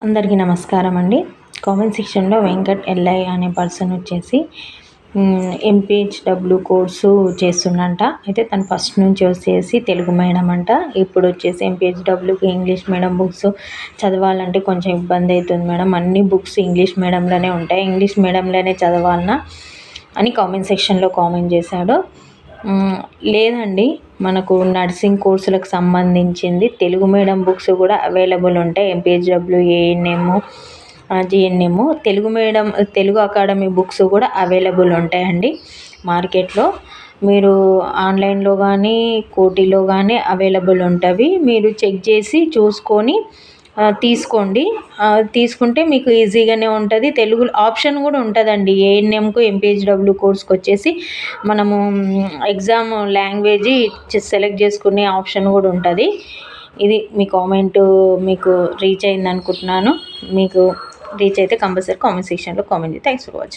అందరికీ నమస్కారం అండి. కామెంట్ సెక్షన్లో వెంకట్ ఎల్ఐ అనే పర్సన్ వచ్చేసి ఎంపీహెచ్డబ్ల్యూ కోర్సు చేస్తుండంట. అయితే తను ఫస్ట్ నుంచి వచ్చేసి తెలుగు మీడియం అంట. ఇప్పుడు వచ్చేసి ఎంపీహెచ్డబ్ల్యూకి ఇంగ్లీష్ మీడియం బుక్స్ చదవాలంటే కొంచెం ఇబ్బంది అవుతుంది మేడం, అన్ని బుక్స్ ఇంగ్లీష్ మీడియంలోనే ఉంటాయి, ఇంగ్లీష్ మీడియంలోనే చదవాలన్నా అని కామెంట్ సెక్షన్లో కామెంట్ చేశాడు. లేదండి, మనకు నర్సింగ్ కోర్సులకు సంబంధించింది తెలుగు మీడియం బుక్స్ కూడా అవైలబుల్ ఉంటాయి. MPHW, ANM, GNM Telugu medium, Telugu academy books కూడా అవైలబుల్ ఉంటాయండి మార్కెట్లో. మీరు ఆన్లైన్లో కానీ కోటిలో కానీ అవైలబుల్ ఉంటుంది. మీరు చెక్ చేసి చూసుకొని తీసుకోండి. తీసుకుంటే మీకు ఈజీగానే ఉంటుంది. తెలుగు ఆప్షన్ కూడా ఉంటుందండి. ఏఎన్ఎంకు ఎంపీహెచ్డబ్ల్యూ కోర్స్కి వచ్చేసి మనము ఎగ్జామ్ లాంగ్వేజ్ సెలెక్ట్ చేసుకునే ఆప్షన్ కూడా ఉంటుంది. ఇది మీ కామెంటు మీకు రీచ్ అయింది అనుకుంటున్నాను. మీకు రీచ్ అయితే కంపల్సరీ కామెంట్ సెక్షన్లో కామెంట్ చేయండి. Thanks for watching.